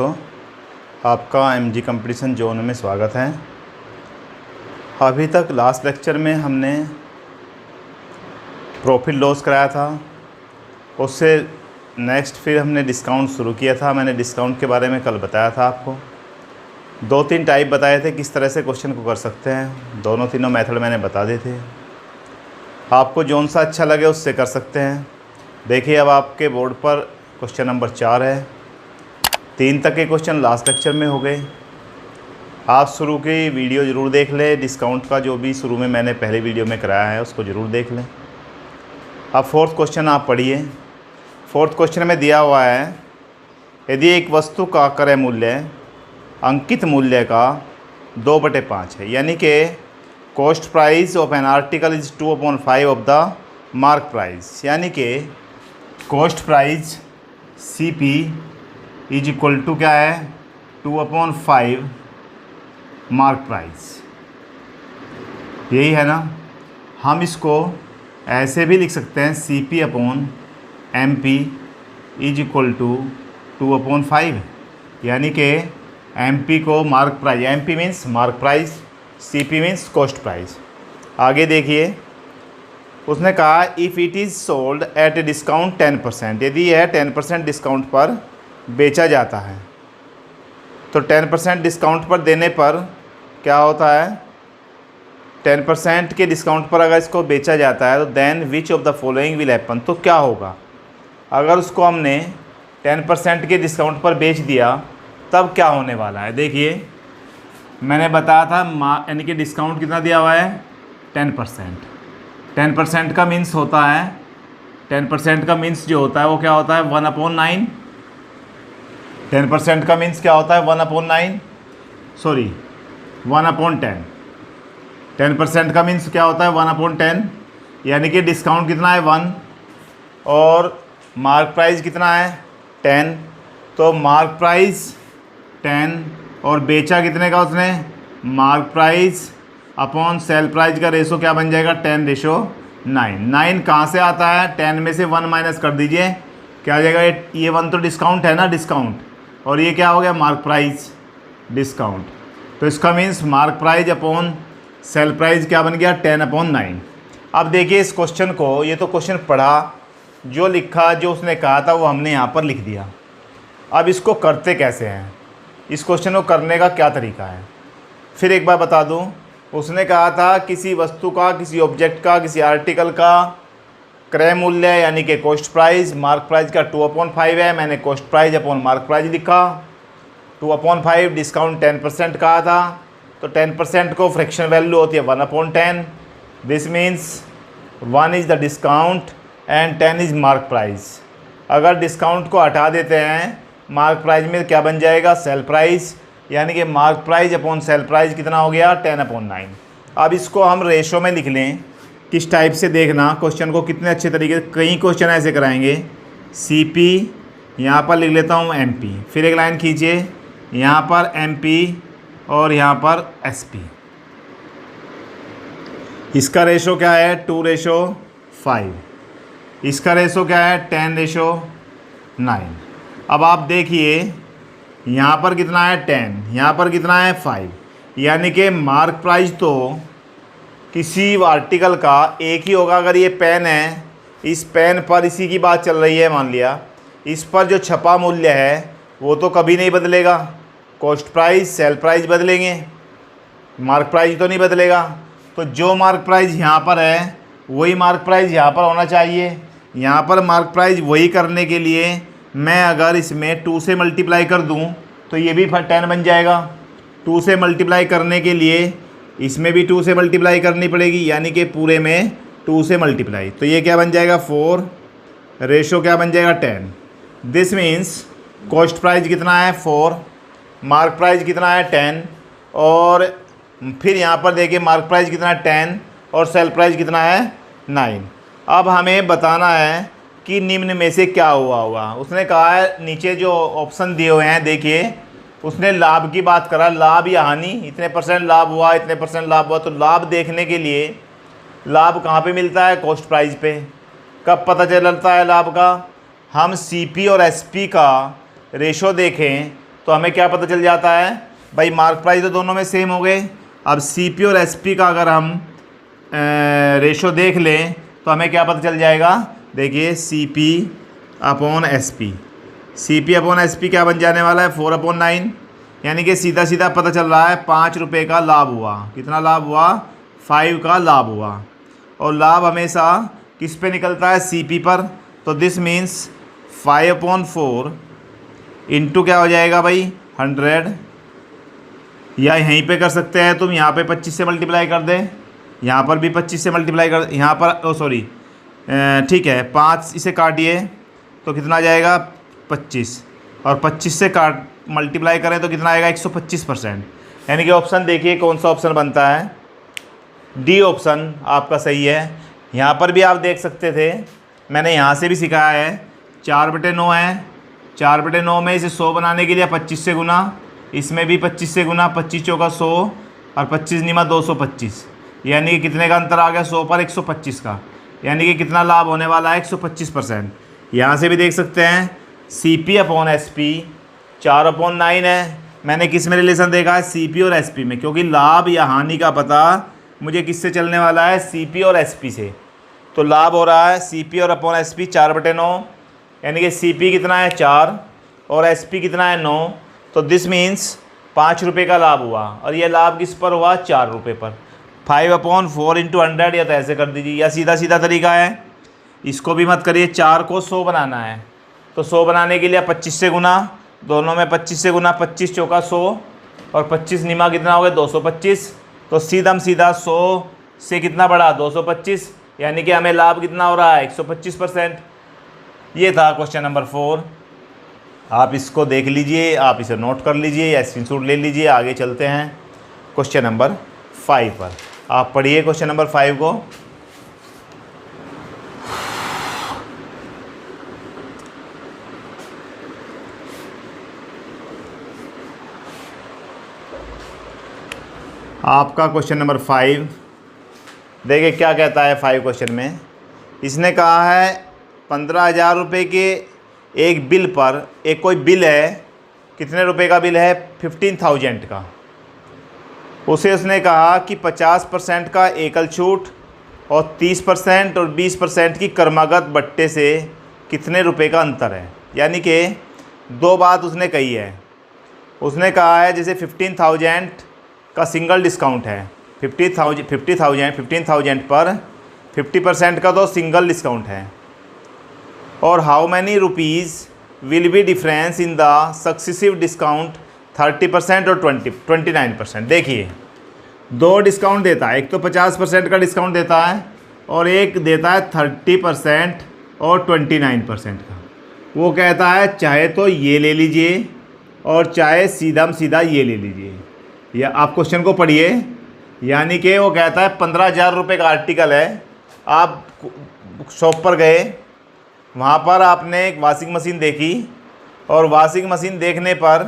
दोस्तों, आपका MG competition zone में स्वागत है। अभी तक लास्ट लेक्चर में हमने प्रॉफिट लॉस कराया था, उससे नेक्स्ट फिर हमने डिस्काउंट शुरू किया था। मैंने डिस्काउंट के बारे में कल बताया था आपको। 2-3 टाइप बताए थे किस तरह से क्वेश्चन को कर सकते हैं। दोनों तीनों मेथड मैंने बता दिए थे। आपको जौन सा अच्छा लगे उससे कर सकते हैं। देखिए, अब आपके बोर्ड पर क्वेश्चन नंबर 4 है। 3 तक के क्वेश्चन लास्ट लेक्चर में हो गए। आप शुरू की वीडियो ज़रूर देख लें। डिस्काउंट का जो भी शुरू में मैंने पहले वीडियो में कराया है उसको ज़रूर देख लें। अब 4th क्वेश्चन आप पढ़िए। 4th क्वेश्चन में दिया हुआ है, यदि एक वस्तु का क्रय मूल्य अंकित मूल्य का 2/5 है, यानी कि cost price of an article is 2/5 of the mark price, यानी कि cost price CP is equal to क्या है, 2/5 मार्क प्राइस। यही है ना। हम इसको ऐसे भी लिख सकते हैं, CP/MP इज इक्वल टू 2/5, यानी कि MP को mark price, MP means mark price, CP means cost price. आगे देखिए, उसने कहा if it is sold at A discount 10%, यदि यह 10% डिस्काउंट पर बेचा जाता है तो 10% डिस्काउंट पर देने पर क्या होता है, 10% के डिस्काउंट पर अगर इसको बेचा जाता है तो then which of the following will happen, तो क्या होगा अगर उसको हमने 10% के डिस्काउंट पर बेच दिया तब क्या होने वाला है। देखिए, मैंने बताया था यानी कि डिस्काउंट कितना दिया हुआ है, 10%। 10% का मीन्स होता है, 10% का मीन्स जो होता है वो क्या होता है, 1/9। 10% का मीन्स क्या होता है, 1/10। 10% का मीन्स क्या होता है, 1/10, यानी कि डिस्काउंट कितना है, 1, और मार्क प्राइस कितना है, 10। तो मार्क प्राइस 10 और बेचा कितने का उसने, mark price upon sale price का रेशो क्या बन जाएगा, 10:9। 9 कहाँ से आता है, 10 में से 1 माइनस कर दीजिए, क्या आ जाएगा, ये 1 तो डिस्काउंट है ना, डिस्काउंट, और ये क्या हो गया, मार्क प्राइस डिस्काउंट। तो इसका means mark price upon sale price क्या बन गया, 10/9। अब देखिए इस क्वेश्चन को, ये तो क्वेश्चन पढ़ा, जो लिखा, जो उसने कहा था वो हमने यहाँ पर लिख दिया। अब इसको करते कैसे हैं, इस क्वेश्चन को करने का क्या तरीका है, फिर एक बार बता दूँ। उसने कहा था किसी वस्तु का, किसी ऑब्जेक्ट का, किसी आर्टिकल का क्रय मूल्य यानी कि कॉस्ट प्राइस, मार्क प्राइस का 2/5 है। मैंने cost price upon mark price लिखा। 2/5 डिस्काउंट 10% कहा था, तो 10% को फ्रैक्शन वैल्यू होती है 1/10। This means 1 is the discount and 10 is mark price. अगर डिस्काउंट को हटा देते हैं, मार्क प्राइस में क्या बन जाएगा, सेल प्राइस, यानी कि mark price upon sale price कितना हो गया, 10/9। अब इसको हम रेशो में लिख लें। किस टाइप से, देखना क्वेश्चन को कितने अच्छे तरीके से, कई क्वेश्चन ऐसे कराएंगे। CP यहाँ पर लिख लेता हूँ MP, फिर एक लाइन खींचिए, यहाँ पर MP और यहाँ पर SP। इसका रेशो क्या है, 2:5। इसका रेशो क्या है, 10:9। अब आप देखिए, यहाँ पर कितना है, 10, यहाँ पर कितना है, 5, यानी कि मार्क प्राइस तो किसी आर्टिकल का एक ही होगा। अगर ये पेन है, इस पेन पर इसी की बात चल रही है, मान लिया, इस पर जो छपा मूल्य है वो तो कभी नहीं बदलेगा। कॉस्ट प्राइस, सेल प्राइस बदलेंगे, मार्क प्राइस तो नहीं बदलेगा। तो जो मार्क प्राइस यहाँ पर है वही मार्क प्राइस यहाँ पर होना चाहिए। यहाँ पर मार्क प्राइस वही करने के लिए मैं अगर इसमें 2 से मल्टीप्लाई कर दूँ तो ये भी 10 बन जाएगा। 2 से मल्टीप्लाई करने के लिए इसमें भी 2 से मल्टीप्लाई करनी पड़ेगी, यानी कि पूरे में 2 से मल्टीप्लाई, तो ये क्या बन जाएगा, 4, रेशो क्या बन जाएगा, 10। दिस मीन्स कॉस्ट प्राइस कितना है, 4, मार्क प्राइस कितना है, 10, और फिर यहाँ पर देखिए मार्क प्राइस कितना है, 10, और सेल प्राइस कितना है, 9। अब हमें बताना है कि निम्न में से क्या हुआ होगा। उसने कहा है, नीचे जो ऑप्शन दिए हुए हैं देखिए, उसने लाभ की बात करा, लाभ या हानि, इतने % लाभ हुआ, इतने % लाभ हुआ। तो लाभ देखने के लिए लाभ कहाँ पे मिलता है, कॉस्ट प्राइस पे। कब पता चलता है लाभ का, हम CP और SP का रेशो देखें तो हमें क्या पता चल जाता है भाई, मार्क प्राइस तो दोनों में सेम हो गए। अब CP और SP का अगर हम रेशो देख लें तो हमें क्या पता चल जाएगा, देखिए CP upon SP, CP upon SP क्या बन जाने वाला है 4/9, यानी कि सीधा सीधा पता चल रहा है 5 रुपये का लाभ हुआ। कितना लाभ हुआ, 5 का लाभ हुआ। और लाभ हमेशा किस पे निकलता है, CP पर। तो दिस मीन्स 5/4 इंटू क्या हो जाएगा भाई 100, या यहीं पे कर सकते हैं तुम, यहाँ पे 25 से मल्टीप्लाई कर दें, यहाँ पर भी 25 से मल्टीप्लाई कर, यहाँ पर सॉरी ठीक है 5 इसे काटिए तो कितना आ जाएगा 25, और 25 से काट मल्टीप्लाई करें तो कितना आएगा 125%। यानी कि ऑप्शन देखिए कौन सा ऑप्शन बनता है, डी ऑप्शन आपका सही है। यहाँ पर भी आप देख सकते थे, मैंने यहाँ से भी सिखाया है, 4/9 है, 4/9 में इसे 100 बनाने के लिए 25 से गुना, इसमें भी 25 से गुना, 25 चौका 100 और 25 निमा 225, यानी कि कितने का अंतर आ गया 100 पर 125 का, यानी कि कितना लाभ होने वाला है 125%। यहाँ से भी देख सकते हैं CP अपॉन SP 4/9 है। मैंने किस में रिलेशन देखा है, CP और SP में, क्योंकि लाभ या हानि का पता मुझे किससे चलने वाला है, CP और SP से। तो लाभ हो रहा है CP और अपॉन SP 4/9, यानी कि CP कितना है 4 और SP कितना है 9। तो दिस मीन्स 5 रुपये का लाभ हुआ, और ये लाभ किस पर हुआ 4 रुपये पर। 5/4 इंटू 100, या तो ऐसे कर दीजिए, या सीधा सीधा तरीका है, इसको भी मत करिए, 4 को 100 बनाना है तो 100 बनाने के लिए 25 से गुना, दोनों में 25 से गुना, 25 चौका 100 और 25 निमा कितना हो गया 225। तो सीधा 100 से कितना बढ़ा 225, यानी कि हमें लाभ कितना हो रहा है 125%। ये था क्वेश्चन नंबर 4। आप इसको देख लीजिए, आप इसे नोट कर लीजिए या स्क्रीनशॉट ले लीजिए। आगे चलते हैं क्वेश्चन नंबर 5 पर। आप पढ़िए क्वेश्चन नंबर 5 को। आपका क्वेश्चन नंबर 5 देखिए क्या कहता है। 5 क्वेश्चन में इसने कहा है 15,000 रुपये के एक बिल पर, एक कोई बिल है, कितने रुपए का बिल है 15,000 का, उसे उसने कहा कि 50% का एकल छूट और 30% और 20% की क्रमागत बट्टे से कितने रुपए का अंतर है। यानी कि दो बात उसने कही है। उसने कहा है जैसे 15,000 का सिंगल डिस्काउंट है, 15,000 पर 50% का तो सिंगल डिस्काउंट है, और how many rupees will be difference in the successive discount 30% और 29%। देखिए दो डिस्काउंट देता है, एक तो 50% का डिस्काउंट देता है और एक देता है 30% और 29% का। वो कहता है चाहे तो ये ले लीजिए और चाहे सीधा ये ले लीजिए। या आप क्वेश्चन को पढ़िए, यानी कि वो कहता है 15,000 रुपये का आर्टिकल है, आप शॉप पर गए, वहाँ पर आपने एक वॉशिंग मशीन देखी और वॉशिंग मशीन देखने पर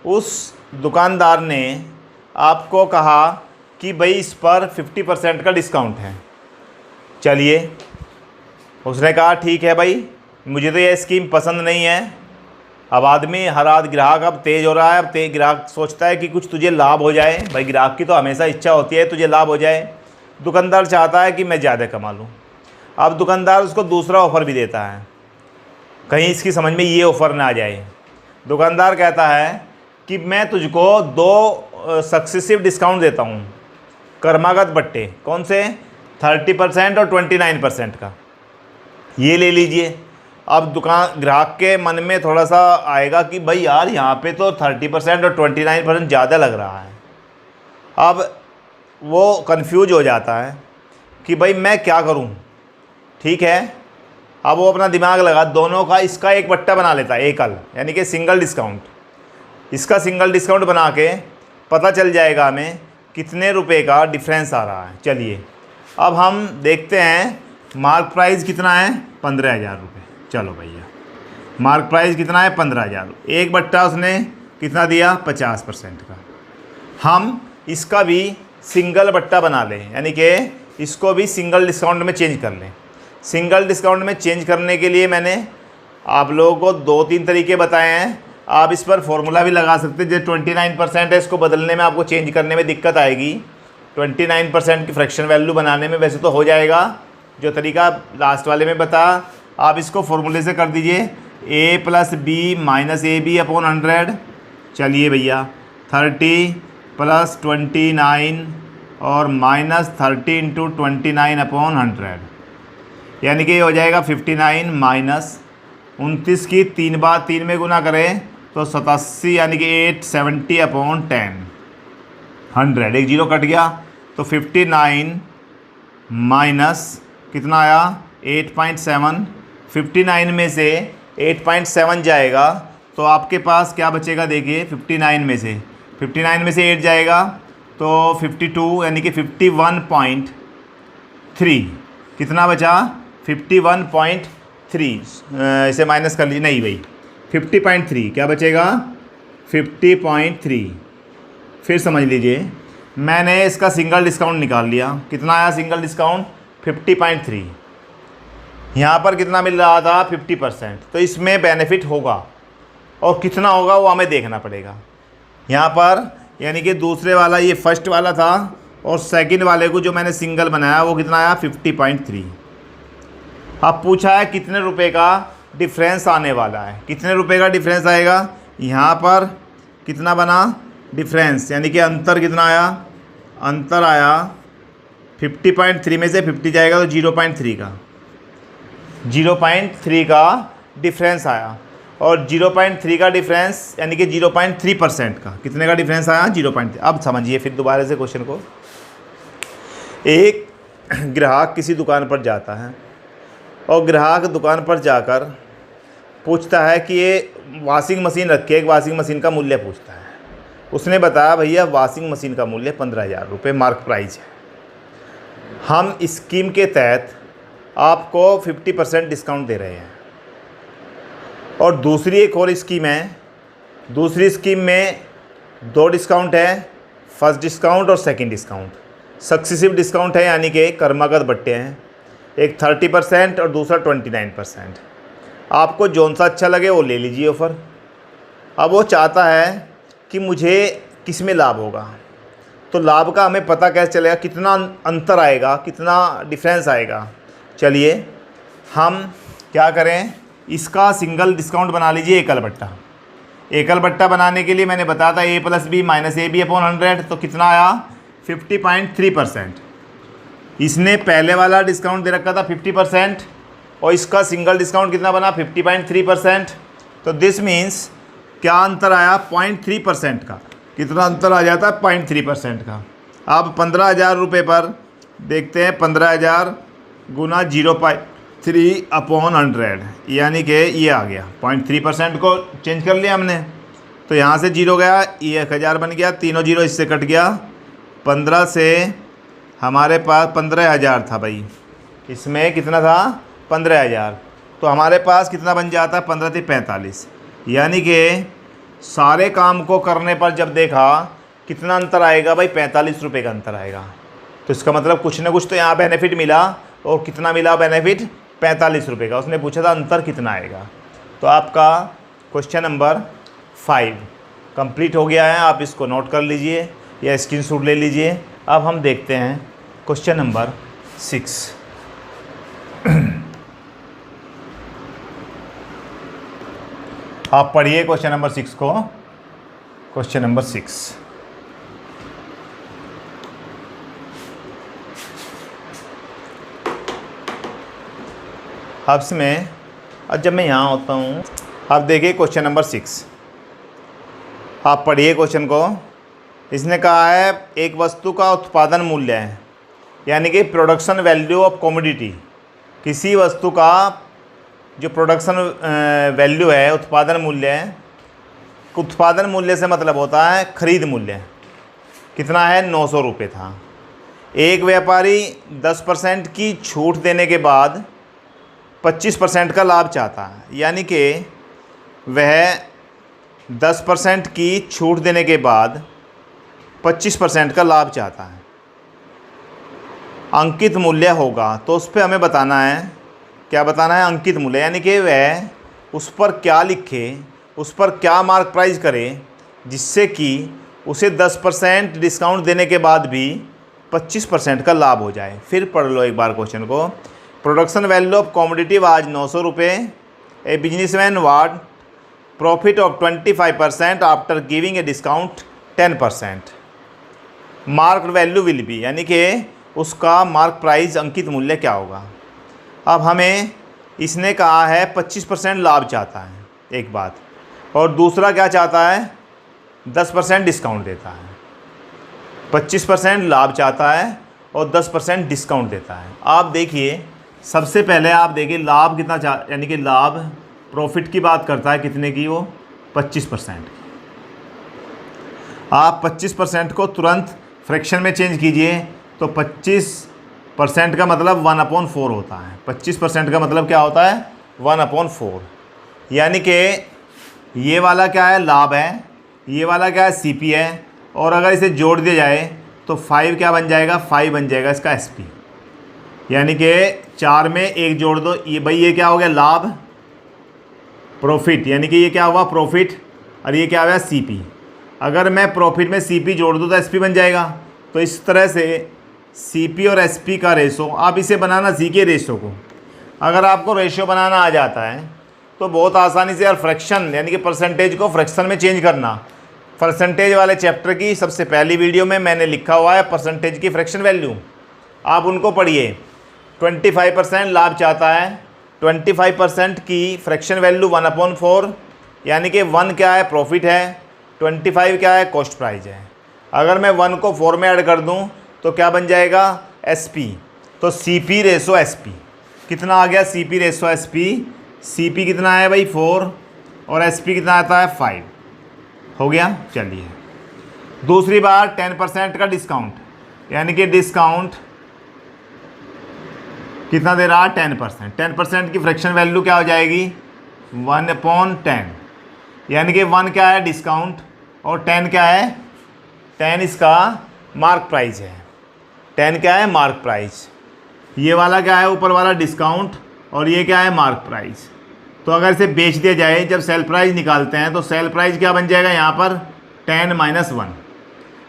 उस दुकानदार ने आपको कहा कि भाई इस पर 50% का डिस्काउंट है। चलिए, उसने कहा ठीक है भाई, मुझे तो ये स्कीम पसंद नहीं है। अब आदमी ग्राहक अब तेज़ हो रहा है, अब ग्राहक सोचता है कि कुछ तुझे लाभ हो जाए। भाई ग्राहक की तो हमेशा इच्छा होती है तुझे लाभ हो जाए। दुकानदार चाहता है कि मैं ज़्यादा कमा लूँ। अब दुकानदार उसको दूसरा ऑफ़र भी देता है, कहीं इसकी समझ में ये ऑफ़र ना आ जाए। दुकानदार कहता है कि मैं तुझको 2 सक्सेसिव डिस्काउंट देता हूँ, क्रमागत बट्टे, कौन से 30% और 29% का, ये ले लीजिए। अब ग्राहक के मन में थोड़ा सा आएगा कि भाई यार यहाँ पे तो 30% और 29% ज़्यादा लग रहा है। अब वो कंफ्यूज हो जाता है कि भाई मैं क्या करूँ। ठीक है, अब वो अपना दिमाग लगा, दोनों का इसका एक बट्टा बना लेता है, एकल, यानी कि सिंगल डिस्काउंट। इसका सिंगल डिस्काउंट बना के पता चल जाएगा हमें कितने रुपए का डिफरेंस आ रहा है। चलिए अब हम देखते हैं मार्क प्राइस कितना है 15,000 रुपये। चलो भैया, मार्क प्राइस कितना है 15,000। एक बट्टा उसने कितना दिया 50% का। हम इसका भी सिंगल बट्टा बना लें, यानी कि इसको भी सिंगल डिस्काउंट में चेंज कर लें। सिंगल डिस्काउंट में चेंज करने के लिए मैंने आप लोगों को 2-3 तरीके बताए हैं। आप इस पर फॉर्मूला भी लगा सकते हैं। जो 29% है इसको बदलने में आपको चेंज करने में दिक्कत आएगी। 29% की फ्रैक्शन वैल्यू बनाने में वैसे तो हो जाएगा, जो तरीका लास्ट वाले में बता। आप इसको फॉर्मूले से कर दीजिए, a + b - ab/100। चलिए भैया 30 + 29 और -30 × 29/100, यानी कि ये हो जाएगा 59 माइनस 29 की 3 बार 3 में गुना करें तो 87, यानी कि 870/10 100। एक जीरो कट गया तो 59 माइनस कितना आया 8.7। 59 में से 8.7 जाएगा तो आपके पास क्या बचेगा देखिए। 59 में से 8 जाएगा तो 52, यानी कि 51.3। कितना बचा 51.3। इसे माइनस कर लीजिए, नहीं भाई 50.3 क्या बचेगा 50.3। फिर समझ लीजिए, मैंने इसका सिंगल डिस्काउंट निकाल लिया। कितना आया सिंगल डिस्काउंट 50.3। यहाँ पर कितना मिल रहा था 50%, तो इसमें बेनिफिट होगा और कितना होगा वो हमें देखना पड़ेगा। यहाँ पर यानी कि दूसरे वाला ये फर्स्ट वाला था और सेकंड वाले को जो मैंने सिंगल बनाया वो कितना आया 50.3। अब पूछा है कितने रुपए का डिफरेंस आने वाला है। कितने रुपए का डिफरेंस आएगा, यहाँ पर कितना बना डिफरेंस, यानी कि अंतर कितना आया, अंतर आया 50.3 में से 50 जाएगा तो 0.3 का डिफरेंस आया। और 0.3 का डिफरेंस यानी कि 0.3% का कितने का डिफरेंस आया 0.3। अब समझिए फिर दोबारा से क्वेश्चन को। एक ग्राहक किसी दुकान पर जाता है और ग्राहक दुकान पर जाकर पूछता है कि ये वॉशिंग मशीन रखी है, एक वॉशिंग मशीन का मूल्य पूछता है। उसने बताया भैया वॉशिंग मशीन का मूल्य 15,000 रुपये मार्क प्राइस है। हम स्कीम के तहत आपको 50% डिस्काउंट दे रहे हैं। और दूसरी एक और स्कीम है, दूसरी स्कीम में 2 डिस्काउंट है, फर्स्ट डिस्काउंट और सेकंड डिस्काउंट। सक्सेसिव डिस्काउंट है, यानी कि क्रमागत बट्टे हैं, एक 30% और दूसरा 29%। आपको जौन सा अच्छा लगे वो ले लीजिए ऑफ़र। अब वो चाहता है कि मुझे किस में लाभ होगा, तो लाभ का हमें पता कैसे चलेगा, कितना अंतर आएगा, कितना डिफरेंस आएगा। चलिए हम क्या करें, इसका सिंगल डिस्काउंट बना लीजिए एकल बट्टा। एकल बट्टा बनाने के लिए मैंने बताया था a + b - ab/100, तो कितना आया 50.3%। इसने पहले वाला डिस्काउंट दे रखा था 50% और इसका सिंगल डिस्काउंट कितना बना 50.3%। तो दिस मीन्स क्या अंतर आया 0.3% का। कितना अंतर आ जाता है 0.3% का। अब 15,000 रुपये पर देखते हैं, 15,000 गुना 0.3/100, यानी कि ये आ गया 0.3% को चेंज कर लिया हमने। तो यहाँ से 0 गया, ये 1000 बन गया, तीनों 0 इससे कट गया। 15 से हमारे पास 15,000 था भाई, इसमें कितना था 15,000, तो हमारे पास कितना बन जाता 15 × 45, यानी कि सारे काम को करने पर जब देखा कितना अंतर आएगा भाई 45 रुपये का अंतर आएगा। तो इसका मतलब कुछ ना कुछ तो यहाँ बेनिफिट मिला, और कितना मिला बेनिफिट 45 रुपये का। उसने पूछा था अंतर कितना आएगा। तो आपका क्वेश्चन नंबर 5 कंप्लीट हो गया है। आप इसको नोट कर लीजिए या स्क्रीनशॉट ले लीजिए। अब हम देखते हैं क्वेश्चन नंबर 6। आप पढ़िए क्वेश्चन नंबर 6 को। क्वेश्चन नंबर 6, अब इसमें अब जब मैं यहाँ होता हूँ, आप देखिए क्वेश्चन नंबर 6, आप पढ़िए क्वेश्चन को। इसने कहा है एक वस्तु का उत्पादन मूल्य है, यानी कि प्रोडक्शन वैल्यू ऑफ कमोडिटी। किसी वस्तु का जो प्रोडक्शन वैल्यू है, उत्पादन मूल्य है। उत्पादन मूल्य से मतलब होता है खरीद मूल्य। कितना है 900 रुपये था। एक व्यापारी 10% की छूट देने के बाद 25% का लाभ चाहता है, यानी कि वह 10% की छूट देने के बाद 25% का लाभ चाहता है। अंकित मूल्य होगा, तो उस पर हमें बताना है, क्या बताना है अंकित मूल्य, यानी कि वह उस पर क्या लिखे उस पर क्या मार्क प्राइस करें जिससे कि उसे 10% डिस्काउंट देने के बाद भी 25% का लाभ हो जाए। फिर पढ़ लो एक बार क्वेश्चन को। Production value of commodity was 900 रुपये। A businessman want profit of 25% after giving a discount 10%। Mark value will be, यानी कि उसका मार्क प्राइस अंकित मूल्य क्या होगा। अब हमें इसने कहा है 25% लाभ चाहता है एक बात, और दूसरा क्या चाहता है 10% डिस्काउंट देता है। 25% लाभ चाहता है और 10% डिस्काउंट देता है। आप देखिए सबसे पहले आप देखिए लाभ कितना यानी कि लाभ प्रॉफिट की बात करता है कितने की, वो 25%। आप 25% को तुरंत फ्रैक्शन में चेंज कीजिए तो 25% का मतलब 1/4 होता है। 25% का मतलब क्या होता है 1/4, यानी कि ये वाला क्या है लाभ है, ये वाला क्या है सीपी है, और अगर इसे जोड़ दिया जाए तो 5 क्या बन जाएगा 5 बन जाएगा इसका एसपी, यानी कि 4 में 1 जोड़ दो, ये भाई ये क्या हो गया लाभ प्रॉफिट, यानी कि ये क्या हुआ प्रॉफिट और ये क्या हो गया सीपी। अगर मैं प्रॉफिट में सीपी जोड़ दूँ तो एसपी बन जाएगा। तो इस तरह से सीपी और एसपी का रेशो, आप इसे बनाना सीखिए रेशो को। अगर आपको रेशो बनाना आ जाता है तो बहुत आसानी से यार फ्रैक्शन यानी कि परसेंटेज को फ्रैक्शन में चेंज करना। परसेंटेज वाले चैप्टर की सबसे पहली वीडियो में मैंने लिखा हुआ है परसेंटेज की फ्रैक्शन वैल्यू, आप उनको पढ़िए। 25% लाभ चाहता है, 25% की फ्रैक्शन वैल्यू 1/4, यानी कि 1 क्या है प्रॉफिट है, 25 क्या है कॉस्ट प्राइस है। अगर मैं 1 को 4 में ऐड कर दूं तो क्या बन जाएगा एसपी। तो सीपी रेशो एसपी कितना आ गया, सीपी रेशो एसपी, सीपी कितना है भाई 4 और एसपी कितना आता है 5, हो गया। चलिए दूसरी बार 10% का डिस्काउंट, यानी कि डिस्काउंट कितना दे रहा है 10%। 10% की फ्रैक्शन वैल्यू क्या हो जाएगी 1/10, यानी कि 1 क्या है डिस्काउंट और 10 क्या है 10 इसका मार्क प्राइस है। 10 क्या है मार्क प्राइस, ये वाला क्या है ऊपर वाला डिस्काउंट और ये क्या है मार्क प्राइस। तो अगर इसे बेच दिया जाए जब सेल प्राइस निकालते हैं तो सेल प्राइस क्या बन जाएगा यहाँ पर 10 - 1,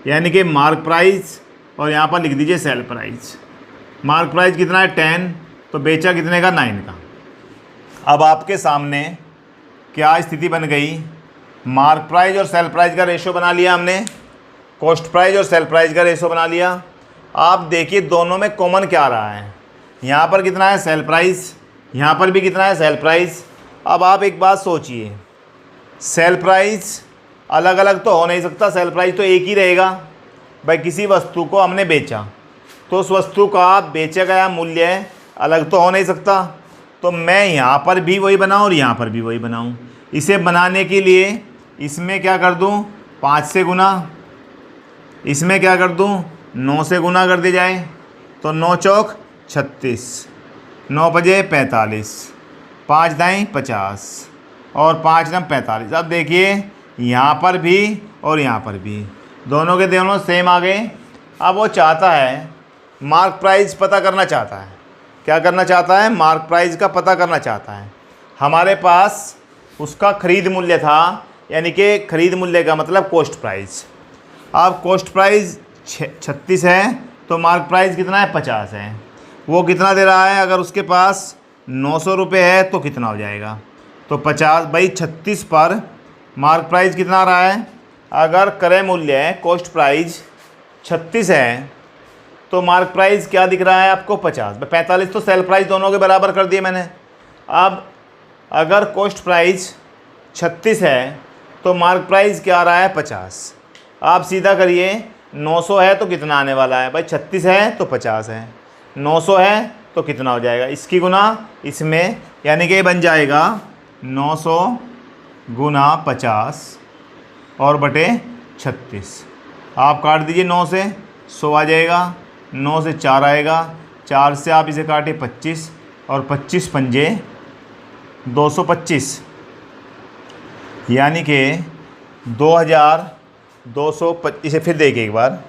यानी कि मार्क प्राइस और यहाँ पर लिख दीजिए सेल प्राइस। मार्क प्राइस कितना है 10, तो बेचा कितने का 9 का। अब आपके सामने क्या स्थिति बन गई, मार्क प्राइस और सेल प्राइस का रेशो बना लिया हमने, कॉस्ट प्राइस और सेल प्राइस का रेशो बना लिया। आप देखिए दोनों में कॉमन क्या आ रहा है, यहाँ पर कितना है सेल प्राइस, यहाँ पर भी कितना है सेल प्राइस। अब आप एक बात सोचिए, सेल प्राइस अलग अलग तो हो नहीं सकता, सेल प्राइस तो एक ही रहेगा। भाई किसी वस्तु को हमने बेचा तो उस वस्तु का बेचा गया मूल्य अलग तो हो नहीं सकता। तो मैं यहाँ पर भी वही बनाऊँ और यहाँ पर भी वही बनाऊँ। इसे बनाने के लिए इसमें क्या कर दूँ 5 से गुना, इसमें क्या कर दूँ 9 से गुना कर दिया जाए तो 9 चौक 36, 9 पजे 45, 5 दाएँ 50 और 5 नम 45। अब देखिए यहाँ पर भी और यहाँ पर भी दोनों के दोनों सेम आ गए। अब वो चाहता है मार्क प्राइस पता करना चाहता है, क्या करना चाहता है मार्क प्राइस का पता करना चाहता है। हमारे पास उसका ख़रीद मूल्य था, यानी कि ख़रीद मूल्य का मतलब कॉस्ट प्राइस। अब कॉस्ट प्राइस 36 है तो मार्क प्राइस कितना है 50 है। वो कितना दे रहा है, अगर उसके पास 900 रुपये है तो कितना हो जाएगा, तो 50 भाई 36 पर मार्क प्राइस कितना आ रहा है। अगर क्रय मूल्य कॉस्ट प्राइस 36 है तो मार्क प्राइस क्या दिख रहा है आपको 50, 45 तो सेल प्राइस दोनों के बराबर कर दिए मैंने। अब अगर कॉस्ट प्राइस 36 है तो मार्क प्राइस क्या आ रहा है 50। आप सीधा करिए 900 है तो कितना आने वाला है भाई, 36 है तो 50 है, 900 है तो कितना हो जाएगा इसकी गुना इसमें, यानी कि बन जाएगा 900 गुना 50 और बटे 36। आप काट दीजिए 9 से 100 आ जाएगा, 9 से 4 आएगा, 4 से आप इसे काटे 25 और 25 पंजे 225, यानी कि 2225। इसे फिर देखिए एक बार,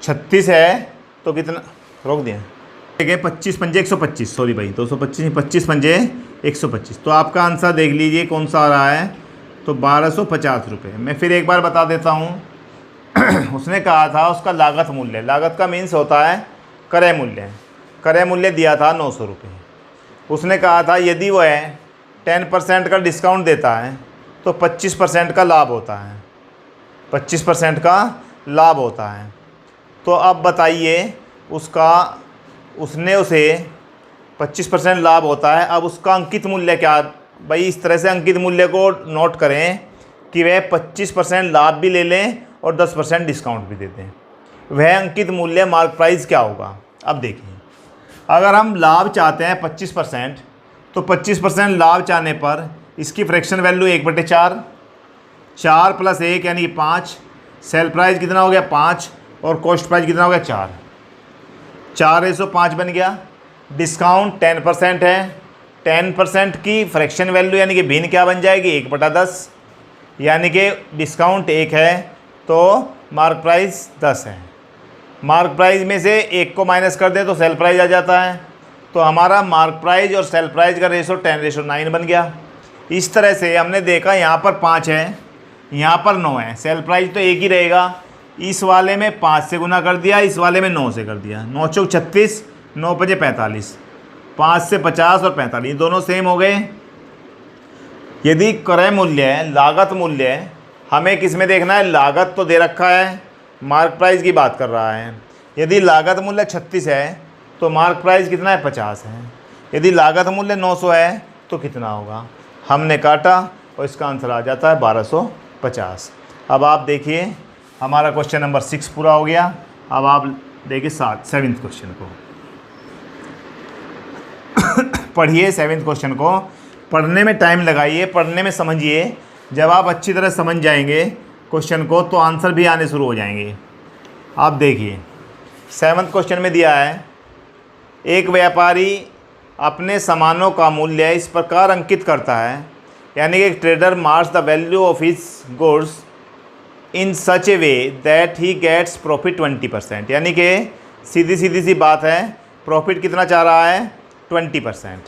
36 है तो कितना, रोक दिया देखिए 25 पंजे 125, सॉरी भाई 225 25 पंजे 125। तो आपका आंसर देख लीजिए कौन सा आ रहा है, तो 1250 रुपये। मैं फिर एक बार बता देता हूँ उसने कहा था उसका लागत मूल्य, लागत का मीन्स होता है क्रय मूल्य, क्रय मूल्य दिया था 900 रुपये। उसने कहा था यदि वह 10% का डिस्काउंट देता है तो 25% का लाभ होता है, 25% का लाभ होता है। तो अब बताइए उसने उसे 25% लाभ होता है, अब उसका अंकित मूल्य क्या। भाई इस तरह से अंकित मूल्य को नोट करें कि वह 25% लाभ भी ले लें और 10% डिस्काउंट भी दे दें। वह अंकित मूल्य मार्क प्राइस क्या होगा। अब देखिए, अगर हम लाभ चाहते हैं 25%, तो 25% लाभ चाहने पर इसकी फ्रैक्शन वैल्यू 1/4, 4 + 1 यानी 5, सेल प्राइस कितना हो गया 5 और कॉस्ट प्राइस कितना हो गया 4, 4/5 बन गया। डिस्काउंट 10% है, 10% की फ्रैक्शन वैल्यू यानी कि भिन्न क्या बन जाएगी 1/10, यानी कि डिस्काउंट 1 है तो मार्क प्राइस 10 है। मार्क प्राइस में से 1 को माइनस कर दे तो सेल प्राइस आ जाता है। तो हमारा मार्क प्राइस और सेल प्राइस का रेशो 10:9 बन गया। इस तरह से हमने देखा यहाँ पर 5 है, यहाँ पर 9 है, सेल प्राइस तो एक ही रहेगा। इस वाले में 5 से गुना कर दिया, इस वाले में 9 से कर दिया, 9 चौक 36, 9 पचे 45, 5 से 50 और 45 दोनों सेम हो गए। यदि क्रय मूल्य लागत मूल्य हमें किस में देखना है, लागत तो दे रखा है, मार्क प्राइस की बात कर रहा है। यदि लागत मूल्य 36 है तो मार्क प्राइस कितना है 50 है। यदि लागत मूल्य 900 है तो कितना होगा, हमने काटा और इसका आंसर आ जाता है 1250। अब आप देखिए हमारा क्वेश्चन नंबर 6 पूरा हो गया। अब आप देखिए 7वें क्वेश्चन को पढ़िए। 7वें क्वेश्चन को पढ़ने में टाइम लगाइए, पढ़ने में समझिए। जब आप अच्छी तरह समझ जाएंगे क्वेश्चन को तो आंसर भी आने शुरू हो जाएंगे। आप देखिए 7वें क्वेश्चन में दिया है, एक व्यापारी अपने सामानों का मूल्य इस प्रकार अंकित करता है, यानी कि एक trader marks the value of his goods in such a way that he gets profit 20%। यानी कि सीधी सी बात है, प्रॉफिट कितना चाह रहा है 20%।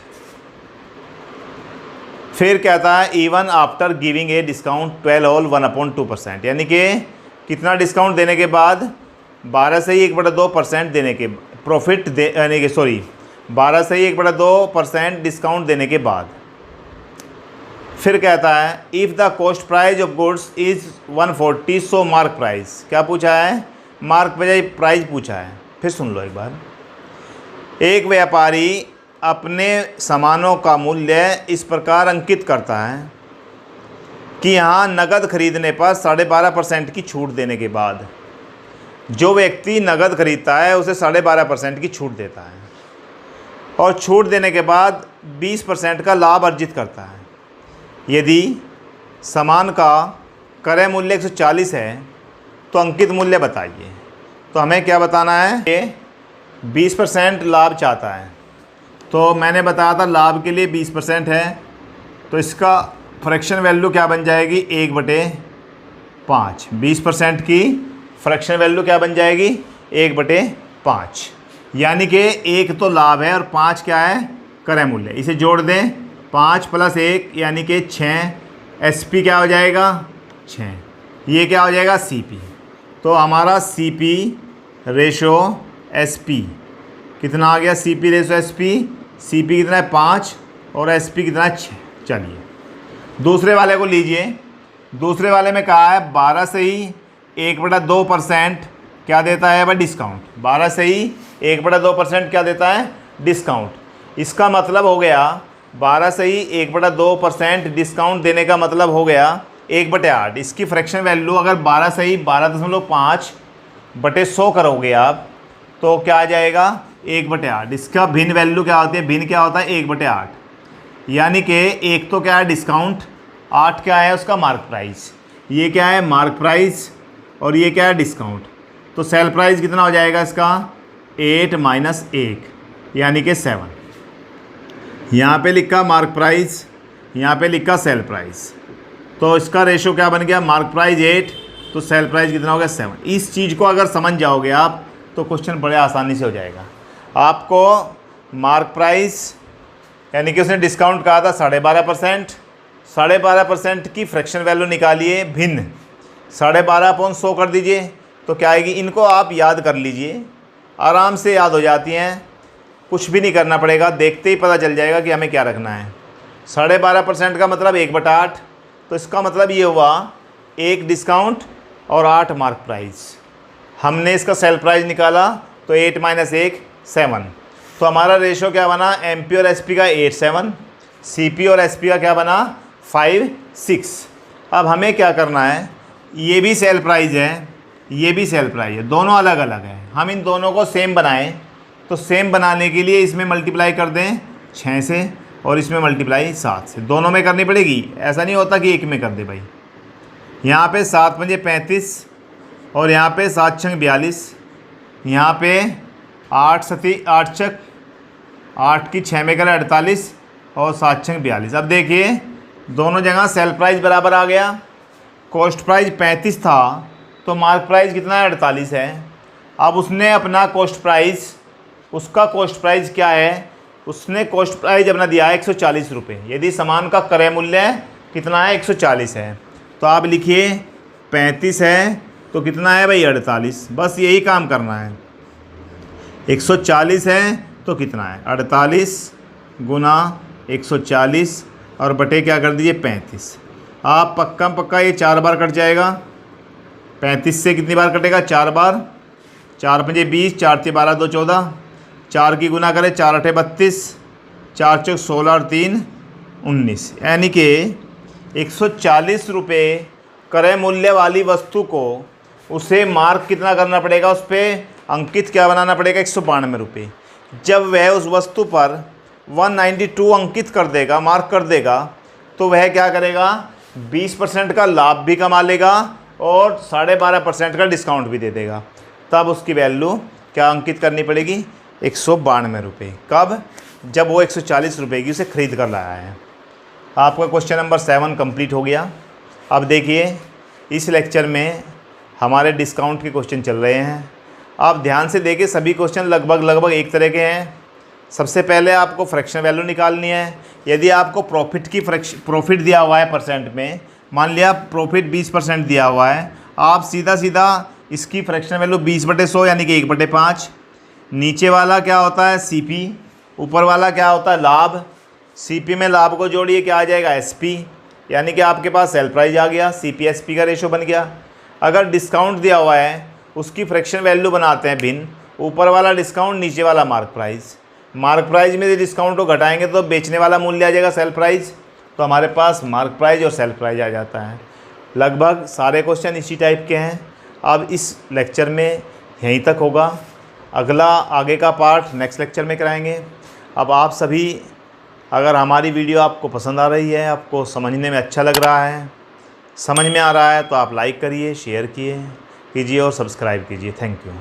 फिर कहता है even after giving a discount 12 whole 1/2%, यानी कि कितना डिस्काउंट देने के बाद 12 से ही 1/2% देने के प्रॉफिट दे, यानी कि 12 से ही 1/2% डिस्काउंट देने के बाद। फिर कहता है if the cost price of goods is 140 so mark price. क्या पूछा है, मार्क प्राइस पूछा है। फिर सुन लो एक बार, एक व्यापारी अपने सामानों का मूल्य इस प्रकार अंकित करता है कि यहाँ नकद खरीदने पर 12.5% की छूट देने के बाद जो व्यक्ति नकद खरीदता है उसे 12.5% की छूट देता है और छूट देने के बाद 20% का लाभ अर्जित करता है। यदि सामान का क्रय मूल्य 140 है तो अंकित मूल्य बताइए। तो हमें क्या बताना है कि 20% लाभ चाहता है। तो मैंने बताया था लाभ के लिए 20% है, तो इसका फ्रैक्शन वैल्यू क्या बन जाएगी 1/5। 20% की फ्रैक्शन वैल्यू क्या बन जाएगी 1/5, यानी कि 1 तो लाभ है और 5 क्या है क्रय मूल्य। इसे जोड़ दें, 5 + 1 यानी कि 6, SP क्या हो जाएगा 6, ये क्या हो जाएगा CP। तो हमारा CP रेशो SP कितना आ गया, CP रेशो CP कितना है 5 और SP कितना है 6। चलिए दूसरे वाले को लीजिए। दूसरे वाले में कहा है 12 से ही 1/2% क्या देता है भाई डिस्काउंट। 12 से ही 1/2% क्या देता है डिस्काउंट। इसका मतलब हो गया 12 से ही 1/2% डिस्काउंट देने का मतलब हो गया 1/8। इसकी फ्रैक्शन वैल्यू अगर 12 से ही 12.5/100 करोगे आप तो क्या आ जाएगा 1/8। इसका भिन्न वैल्यू क्या होती है, भिन्न क्या होता है 1/8, यानी कि एक तो क्या है डिस्काउंट, 8 क्या है उसका मार्क प्राइस। ये क्या है मार्क प्राइस और ये क्या है डिस्काउंट। तो सेल प्राइस कितना हो जाएगा इसका 8 - 1 यानी कि 7। यहाँ पे लिखा मार्क प्राइस, यहाँ पे लिखा सेल प्राइस, तो इसका रेशो क्या बन गया मार्क प्राइस 8 तो सेल प्राइस कितना हो गया 7। इस चीज़ को अगर समझ जाओगे आप तो क्वेश्चन बड़े आसानी से हो जाएगा। आपको मार्क प्राइस यानी कि उसने डिस्काउंट कहा था 12.5%, 12.5% की फ्रैक्शन वैल्यू निकालिए भिन्न, 12.5/100 कर दीजिए तो क्या आएगी। इनको आप याद कर लीजिए, आराम से याद हो जाती हैं, कुछ भी नहीं करना पड़ेगा, देखते ही पता चल जाएगा कि हमें क्या रखना है। 12.5% का मतलब 1/8, तो इसका मतलब ये हुआ 1 डिस्काउंट और 8 मार्क प्राइस। हमने इसका सेल प्राइस निकाला तो 8 - 1 7, तो हमारा रेशो क्या बना, MP और SP का 8 7, CP और SP का क्या बना 5 6। अब हमें क्या करना है, ये भी सेल प्राइस है, ये भी सेल प्राइस है, दोनों अलग अलग हैं। हम इन दोनों को सेम बनाएं तो सेम बनाने के लिए इसमें मल्टीप्लाई कर दें 6 से और इसमें मल्टीप्लाई 7 से, दोनों में करनी पड़ेगी, ऐसा नहीं होता कि एक में कर दे भाई। यहाँ पे 7 पंजे 35 और यहाँ पे 7 छंग 42, यहाँ पे 8 छक 8 की 6 में करें 48 और 7 छंग 42। अब देखिए दोनों जगह सेल प्राइस बराबर आ गया, कॉस्ट प्राइस 35 था तो मार्क प्राइस कितना है 48 है। अब उसने अपना कॉस्ट प्राइस, उसका कॉस्ट प्राइस क्या है, उसने कॉस्ट प्राइस अपना दिया है 140 रुपये। यदि सामान का क्रय मूल्य कितना है 140 है, तो आप लिखिए 35 है तो कितना है भाई 48, बस यही काम करना है। 140 है तो कितना है 48 गुना 140 और बटे क्या कर दीजिए 35। आप पक्का ये 4 बार कट जाएगा, 35 से कितनी बार कटेगा 4 बार, 4 पंजे 20, 4 × 12 2 14, 4 की गुना करें 4 × 8 32, 4 × 16 और 3 19, यानी कि 140 रुपये क्रय मूल्य वाली वस्तु को उसे मार्क कितना करना पड़ेगा, उस पर अंकित क्या बनाना पड़ेगा 192 रुपये। जब वह उस वस्तु पर 192 अंकित कर देगा, मार्क कर देगा, तो वह क्या करेगा 20% का लाभ भी कमा लेगा और 12.5% का डिस्काउंट भी दे देगा। तब उसकी वैल्यू क्या अंकित करनी पड़ेगी 192 रुपये। कब, जब वो 140 रुपये की उसे ख़रीद कर लाया है। आपका क्वेश्चन नंबर 7 कंप्लीट हो गया। अब देखिए इस लेक्चर में हमारे डिस्काउंट के क्वेश्चन चल रहे हैं। आप ध्यान से देखिए, सभी क्वेश्चन लगभग एक तरह के हैं। सबसे पहले आपको फ्रैक्शन वैल्यू निकालनी है। यदि आपको प्रॉफिट दिया हुआ है परसेंट में, मान लिया प्रॉफिट 20% दिया हुआ है, आप सीधा इसकी फ्रैक्शन वैल्यू 20/100 यानी कि 1/5। नीचे वाला क्या होता है CP, ऊपर वाला क्या होता है लाभ। CP में लाभ को जोड़िए क्या आ जाएगा SP, यानी कि आपके पास सेल प्राइस आ गया, CP SP का रेशो बन गया। अगर डिस्काउंट दिया हुआ है उसकी फ्रैक्शन वैल्यू बनाते हैं भिन्न, ऊपर वाला डिस्काउंट नीचे वाला मार्क प्राइस। मार्क प्राइस में डिस्काउंट को घटाएंगे तो बेचने वाला मूल्य आ जाएगा सेल प्राइस, तो हमारे पास मार्क प्राइस और सेल प्राइस आ जाता है। लगभग सारे क्वेश्चन इसी टाइप के हैं। अब इस लेक्चर में यहीं तक होगा, अगला आगे का पार्ट नेक्स्ट लेक्चर में कराएंगे। अब आप सभी, अगर हमारी वीडियो आपको पसंद आ रही है, आपको समझने में अच्छा लग रहा है, समझ में आ रहा है, तो आप लाइक करिए, शेयर कीजिए और सब्सक्राइब कीजिए। Thank you.